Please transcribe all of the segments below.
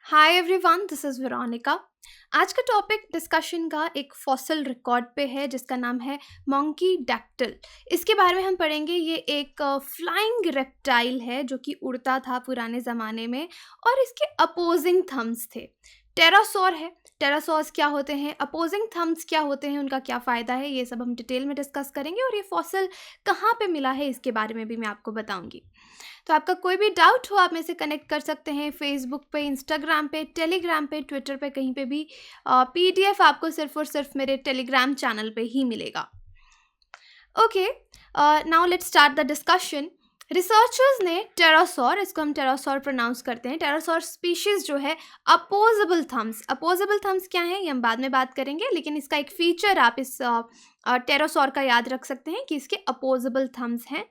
Hi everyone, this is Veronica. आज का topic discussion का एक फॉसिल रिकॉर्ड पे है जिसका नाम है मंकी डैक्टिल। इसके बारे में हम पढ़ेंगे। ये एक फ्लाइंग रेप्टाइल है जो कि उड़ता था पुराने ज़माने में और इसके अपोजिंग थम्स थे। टेरासॉर है। टेरासॉर्स क्या होते हैं, अपोजिंग थम्स क्या होते हैं, उनका क्या फ़ायदा है, ये सब हम डिटेल में डिस्कस करेंगे और ये फॉसिल कहाँ पे मिला है इसके बारे में भी मैं आपको बताऊंगी। तो आपका कोई भी डाउट हो आप मेरे से कनेक्ट कर सकते हैं फेसबुक पे, इंस्टाग्राम पे, टेलीग्राम पे, ट्विटर पे, कहीं पे भी। पीडीएफ आपको सिर्फ और सिर्फ मेरे टेलीग्राम चैनल पे ही मिलेगा। Okay, now let's start the discussion. Researchers ने टेरासॉर, इसको हम टेरासॉर प्रोनाउंस करते हैं, टेरासॉर स्पीशीज जो है अपोजेबल थम्स क्या है ये हम बाद में बात करेंगे, लेकिन इसका एक फीचर आप इस टेरासॉर का याद रख सकते हैं कि इसके अपोजेबल थम्स हैं।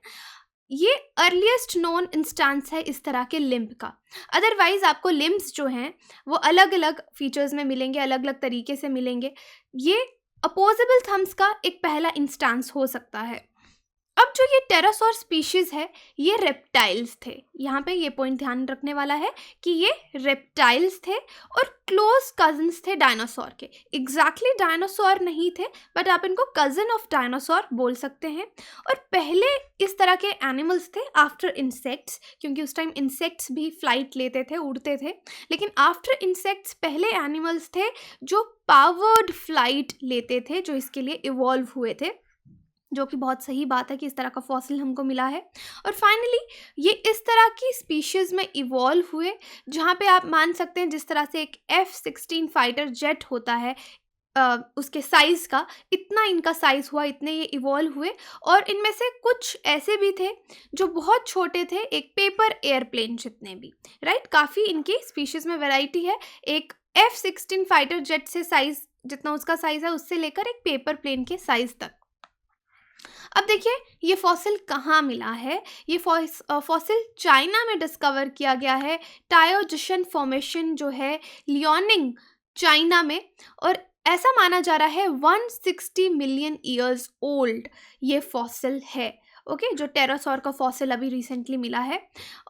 ये अर्लीस्ट नोन इंस्टेंस है इस तरह के लिम्ब का। अदरवाइज आपको लिम्ब्स जो हैं वो अलग अलग फीचर्स में मिलेंगे, अलग अलग तरीके से मिलेंगे। ये अपोजेबल थम्स का एक पहला इंस्टेंस हो सकता है। अब जो ये टेरासॉर स्पीशीज है ये रेप्टाइल्स थे। यहाँ पे ये पॉइंट ध्यान रखने वाला है कि ये रेप्टाइल्स थे और क्लोज कजन्स थे डायनासोर के। एग्जैक्टली डायनासोर नहीं थे बट आप इनको कजन ऑफ डायनासोर बोल सकते हैं। और पहले इस तरह के एनिमल्स थे आफ्टर इंसेक्ट्स, क्योंकि उस टाइम इंसेक्ट्स भी फ्लाइट लेते थे, उड़ते थे। लेकिन आफ्टर इंसेक्ट्स पहले एनिमल्स थे जो पावर्ड फ्लाइट लेते थे, जो इसके लिए इवॉल्व हुए थे, जो कि बहुत सही बात है कि इस तरह का फॉसिल हमको मिला है। और फाइनली ये इस तरह की स्पीशीज़ में इवॉल्व हुए जहाँ पे आप मान सकते हैं जिस तरह से एक F-16 फाइटर जेट होता है, उसके साइज़ का इतना इनका साइज़ हुआ, इतने ये इवॉल्व हुए। और इनमें से कुछ ऐसे भी थे जो बहुत छोटे थे, एक पेपर एयरप्लेन जितने भी, राइट। काफ़ी इनकी स्पीशीज़ में वैरायटी है। एक F-16 फाइटर जेट से साइज़ जितना उसका साइज़ है उससे लेकर एक पेपर प्लेन के साइज़ तक। अब देखिए ये फॉसिल कहाँ मिला है। ये फॉसिल चाइना में डिस्कवर किया गया है। टायोजिशन फॉर्मेशन जो है लियोनिंग, चाइना में। और ऐसा माना जा रहा है 160 मिलियन ईयर्स ओल्ड ये फॉसिल है। ओके, जो टेरासॉर का फॉसिल अभी रिसेंटली मिला है।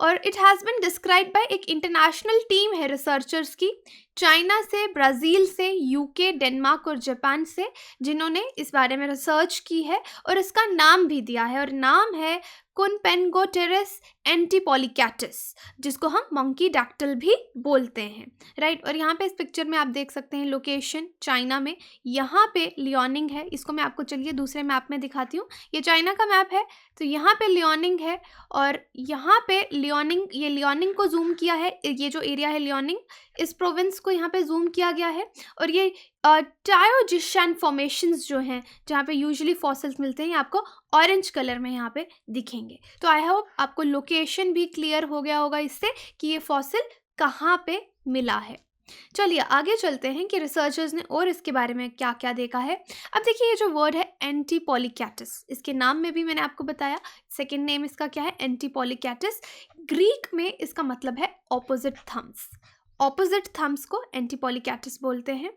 और it has been describe by एक इंटरनेशनल टीम है रिसर्चर्स की, चाइना से, ब्राज़ील से, यूके, डेनमार्क और जापान से, जिन्होंने इस बारे में रिसर्च की है और इसका नाम भी दिया है। और नाम है कुनपेंगोटेरिस एंटीपोलिकैटिस, जिसको हम मंकी डैक्टिल भी बोलते हैं, राइट। और यहाँ पे इस पिक्चर में आप देख सकते हैं लोकेशन चाइना में। यहाँ पे लियोनिंग है, इसको मैं आपको चलिए दूसरे मैप में दिखाती हूँ। ये चाइना का मैप है, तो यहाँ पे लियोनिंग है और यहाँ पे लियोनिंग, ये लियोनिंग को जूम किया है, ये जो एरिया है लियोनिंग, इस प्रोविंस को यहाँ पे जूम किया गया है। और ये टायोजिशन फॉर्मेशंस जो हैं जहाँ पे यूजुअली फॉसिल्स मिलते हैं, ये आपको ऑरेंज कलर में यहाँ पे दिखेंगे। तो आई होप आपको लोकेशन भी क्लियर हो गया होगा इससे कि ये फॉसिल कहाँ पे मिला है। चलिए आगे चलते हैं कि रिसर्चर्स ने और इसके बारे में क्या क्या देखा है। अब देखिए ये जो वर्ड है एंटीपोलिकैटिस, इसके नाम में भी मैंने आपको बताया, सेकेंड नेम इसका क्या है, एंटीपोलिकैटिस। ग्रीक में इसका मतलब है ऑपोजिट थम्स। ऑपोजिट थम्स को एंटीपोलिकैटिस बोलते हैं।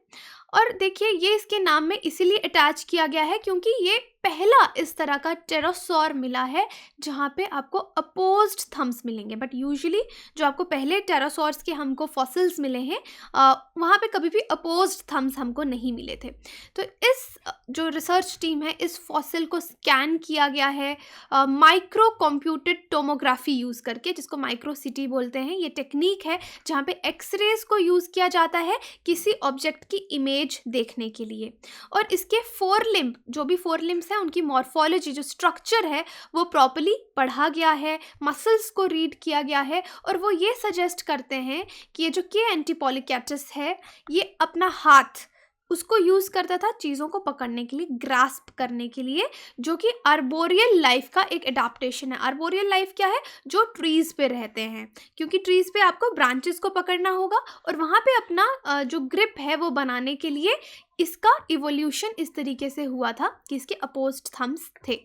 और देखिए ये इसके नाम में इसीलिए अटैच किया गया है क्योंकि ये पहला इस तरह का टेरासॉर मिला है जहाँ पे आपको अपोज्ड थम्स मिलेंगे। बट यूजुअली जो आपको पहले टेरासॉर्स के हमको फॉसिल्स मिले हैं वहाँ पे कभी भी अपोज्ड थम्स हमको नहीं मिले थे। तो इस जो रिसर्च टीम है इस फॉसिल को स्कैन किया गया है माइक्रो कंप्यूटेड टोमोग्राफी यूज़ करके, जिसको माइक्रोसिटी बोलते हैं। ये टेक्निक है जहाँ पे एक्सरेज को यूज़ किया जाता है किसी ऑब्जेक्ट की इमेज देखने के लिए। और इसके फोर लिम्ब, जो भी फोर लिम्ब्स हैं उनकी मॉर्फोलॉजी, जो स्ट्रक्चर है वो प्रॉपर्ली पढ़ा गया है, मसल्स को रीड किया गया है। और वो ये सजेस्ट करते हैं कि ये जो के एंटीपोलिकैटिस है ये अपना हाथ उसको यूज़ करता था चीज़ों को पकड़ने के लिए, ग्रास्प करने के लिए, जो कि आर्बोरियल लाइफ का एक एडाप्टेशन है। आर्बोरियल लाइफ क्या है, जो ट्रीज़ पे रहते हैं, क्योंकि ट्रीज़ पे आपको ब्रांचेस को पकड़ना होगा और वहाँ पे अपना जो ग्रिप है वो बनाने के लिए इसका इवोल्यूशन इस तरीके से हुआ था कि इसके अपोज्ड थम्स थे।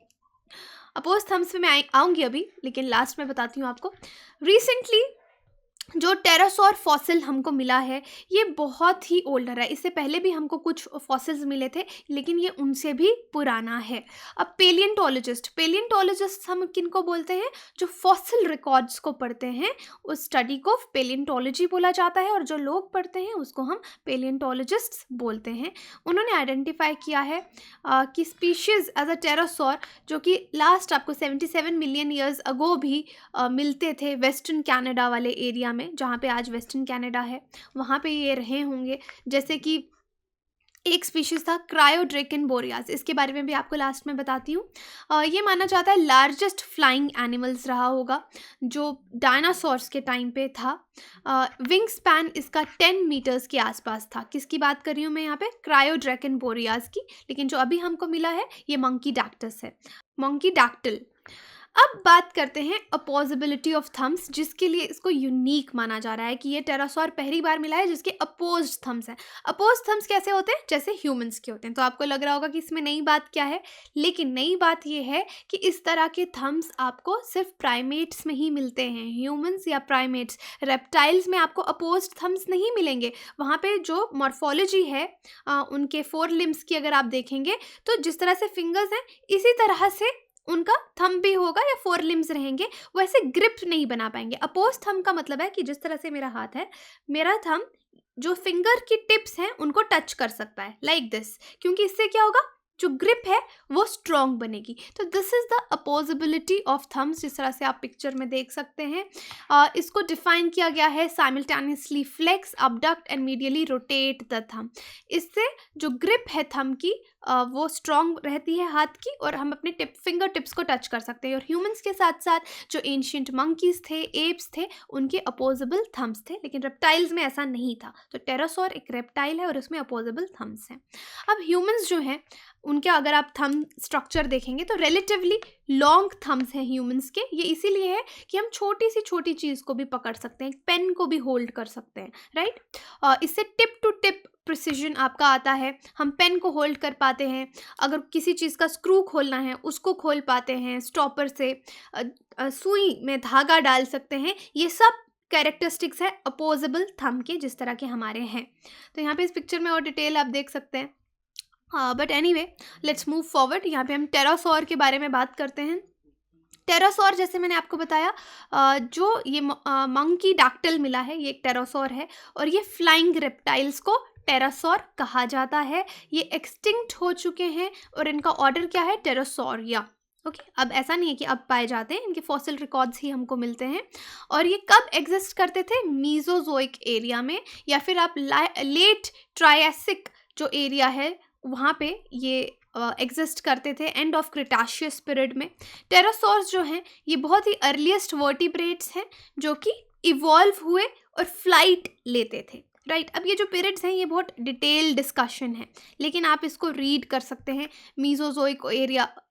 अपोज थम्स पे मैं आऊँगी अभी, लेकिन लास्ट में बताती हूँ आपको। रिसेंटली जो टेरासॉर फॉसिल हमको मिला है ये बहुत ही ओल्डर है। इससे पहले भी हमको कुछ फॉसिल्स मिले थे, लेकिन ये उनसे भी पुराना है। अब पेलियंटोलॉजिस्ट हम किनको बोलते हैं? जो फॉसिल रिकॉर्ड्स को पढ़ते हैं उस स्टडी को पेलियंटोलॉजी बोला जाता है, और जो लोग पढ़ते हैं उसको हम पेलियंटोलॉजिस्ट्स बोलते हैं। उन्होंने आइडेंटिफाई किया है कि स्पीशीज़ एज अ टेरासॉर जो कि लास्ट आपको 77 मिलियन ईयर्स अगो भी मिलते थे वेस्टर्न कनाडा वाले एरिया में, जहाँ पे आज वेस्टर्न कनाडा है, वहाँ पे ये रहे होंगे। जैसे कि एक स्पीशीज़ था क्रायोड्रेकन बोरियास, इसके बारे में भी आपको लास्ट में बताती हूँ। ये माना जाता है लार्जेस्ट फ्लाइंग एनिमल्स रहा होगा जो डायनासोर्स के टाइम पे था। विंग स्पैन इसका 10 मीटर्स के आसपास था। किसकी बात कर रही हूँ मैं यहाँ पे? क्रायोड्रेकन बोरियास की। लेकिन जो अभी हमको मिला है ये मंकी डैक्टस है, मंकी डैक्टिल। अब बात करते हैं अपोजिबिलिटी ऑफ थम्स, जिसके लिए इसको यूनिक माना जा रहा है कि ये टेरासॉर पहली बार मिला है जिसके अपोज्ड थम्स हैं। अपोज थम्स कैसे होते हैं? जैसे ह्यूमंस के होते हैं। तो आपको लग रहा होगा कि इसमें नई बात क्या है, लेकिन नई बात ये है कि इस तरह के थम्स आपको सिर्फ प्राइमेट्स में ही मिलते हैं। ह्यूमंस या प्राइमेट्स, रेप्टाइल्स में आपको अपोज्ड थम्स नहीं मिलेंगे। वहाँ पे जो मॉर्फोलॉजी है उनके 4 लिम्स की अगर आप देखेंगे तो जिस तरह से फिंगर्स हैं इसी तरह से उनका थंब भी होगा या 4 लिम्स रहेंगे, वो ऐसे ग्रिप नहीं बना पाएंगे। अपोज थंब का मतलब है कि जिस तरह से मेरा हाथ है, मेरा थंब जो फिंगर की टिप्स हैं उनको टच कर सकता है, लाइक दिस, क्योंकि इससे क्या होगा, जो ग्रिप है वो स्ट्रॉन्ग बनेगी। तो this is the opposability of thumbs, जिस तरह से आप पिक्चर में देख सकते हैं। इसको डिफाइन किया गया है simultaneously flex, abduct and medially rotate the thumb. इससे जो ग्रिप है थंब की वो स्ट्रॉन्ग रहती है हाथ की, और हम अपने फिंगर टिप्स को टच कर सकते हैं। और ह्यूमंस के साथ साथ जो एंशियंट मंकीज थे, एप्स थे, उनके अपोजिबल थम्स थे, लेकिन रेप्टाइल्स में ऐसा नहीं था। तो टेरासॉर एक रेप्टाइल है और उसमें अपोजिबल थम्स हैं। अब ह्यूमंस जो हैं उनके अगर आप थंब स्ट्रक्चर देखेंगे तो रिलेटिवली लॉन्ग थम्स हैं ह्यूमंस के। ये इसीलिए है कि हम छोटी सी छोटी चीज़ को भी पकड़ सकते हैं, पेन को भी होल्ड कर सकते हैं, राइट। इससे टिप टू टिप प्रिसीजन आपका आता है। हम पेन को होल्ड कर पाते हैं, अगर किसी चीज़ का स्क्रू खोलना है उसको खोल पाते हैं, स्टॉपर से सुई में धागा डाल सकते हैं। ये सब कैरेक्टरिस्टिक्स है अपोजिबल थंब के, जिस तरह के हमारे हैं। तो यहाँ पे इस पिक्चर में और डिटेल आप देख सकते हैं। But anyway, let's move forward. यहाँ पे हम टेरासॉर के बारे में बात करते हैं। टेरासॉर, जैसे मैंने आपको बताया, जो ये मंकी डैक्टिल मिला है ये एक टेरासॉर है, और ये फ्लाइंग रेप्टाइल्स को टेरासॉर कहा जाता है। ये एक्सटिंक्ट हो चुके हैं और इनका ऑर्डर क्या है? टेरासॉरिया। ओके, अब ऐसा नहीं है कि अब पाए जाते हैं, इनके फॉसिल रिकॉर्ड्स ही हमको मिलते हैं। और ये कब एग्जिस्ट करते थे? मीजोजोइक एरिया में, या फिर आप लेट ट्रायसिक जो एरिया है वहाँ पे ये एग्जिस्ट करते थे, एंड ऑफ क्रिटाशियस पीरियड में। टेरासॉर्स जो हैं ये बहुत ही अर्लीस्ट वर्टिब्रेट्स हैं जो कि इवॉल्व हुए और फ्लाइट लेते थे, राइट। अब ये जो पीरियड्स हैं ये बहुत डिटेल डिस्कशन है, लेकिन आप इसको रीड कर सकते हैं। मीजोजोइक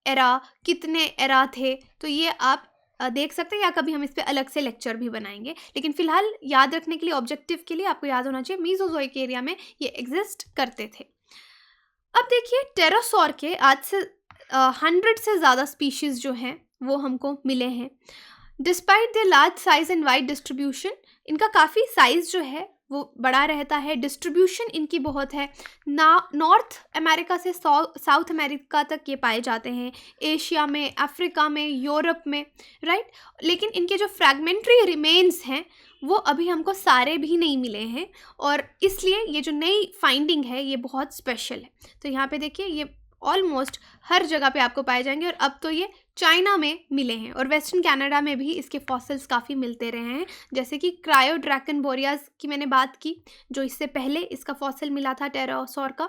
एरा, कितने एरा थे, तो ये आप देख सकते हैं, या कभी हम इस पर अलग से लेक्चर भी बनाएंगे। लेकिन फिलहाल याद रखने के लिए, ऑब्जेक्टिव के लिए आपको याद होना चाहिए मीजोजोइक एरिया में ये एग्जिस्ट करते थे। अब देखिए, टेरासॉर के आज से 100 से ज़्यादा स्पीशीज़ जो हैं वो हमको मिले हैं। Despite the large size and wide distribution, इनका काफ़ी साइज़ जो है वो बड़ा रहता है। डिस्ट्रीब्यूशन इनकी बहुत है, नॉर्थ अमेरिका से साउथ अमेरिका तक ये पाए जाते हैं, एशिया में, अफ्रीका में, यूरोप में, राइट। लेकिन इनके जो फ्रैगमेंट्री रिमेन्स हैं वो अभी हमको सारे भी नहीं मिले हैं, और इसलिए ये जो नई फाइंडिंग है ये बहुत स्पेशल है। तो यहाँ पे देखिए, ये ऑलमोस्ट हर जगह पे आपको पाए जाएंगे, और अब तो ये चाइना में मिले हैं, और वेस्टर्न कनाडा में भी इसके फॉसिल्स काफ़ी मिलते रहे हैं। जैसे कि क्रायोड्रैकन बोरियास की मैंने बात की, जो इससे पहले इसका फॉसिल मिला था टेरासॉर का।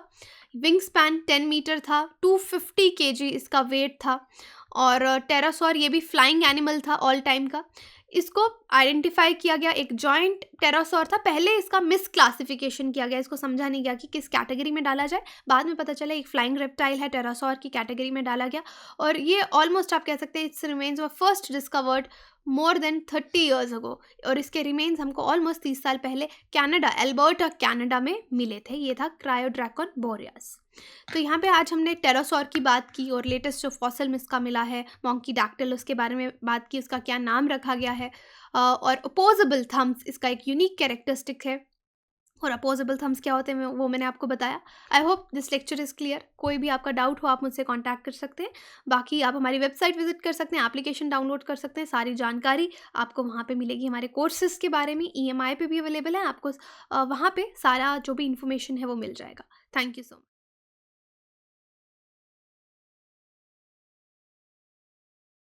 विंग स्पैन 10 मीटर था, 250 kg इसका वेट था, और टेरासॉर ये भी फ्लाइंग एनिमल था ऑल टाइम का। इसको आइडेंटिफाई किया गया, एक जॉइंट टेरासॉर था। पहले इसका मिस क्लासिफिकेशन किया गया, इसको समझा नहीं गया कि किस कैटेगरी में डाला जाए। बाद में पता चला एक फ्लाइंग रेप्टाइल है, टेरासॉर की कैटेगरी में डाला गया, और ये ऑलमोस्ट आप कह सकते हैं it's remains were first discovered more than 30 years ago, और इसके रिमेन्स हमको ऑलमोस्ट 30 साल पहले कनाडा, एल्बर्टा कनाडा में मिले थे। ये था क्रायोड्रैकन बोरियास। तो यहाँ पे आज हमने टेरासॉर की बात की और लेटेस्ट जो फॉसिल में इसका मिला है मोंकी डैक्टिल, उसके बारे में बात की, उसका क्या नाम रखा गया है। और अपोजेबल थम्स इसका एक यूनिक कैरेक्टरिस्टिक है। और अपोजेबल थम्स क्या होते हैं वो मैंने आपको बताया। I hope this lecture is clear. कोई भी आपका डाउट हो आप मुझसे कांटेक्ट कर सकते हैं। बाकी आप हमारी वेबसाइट विजिट कर सकते हैं, एप्लीकेशन डाउनलोड कर सकते हैं, सारी जानकारी आपको वहाँ पे मिलेगी। हमारे कोर्सेज़ के बारे में ईएमआई पे भी अवेलेबल है, आपको वहाँ पे सारा जो भी इन्फॉर्मेशन है वो मिल जाएगा। Thank you so much.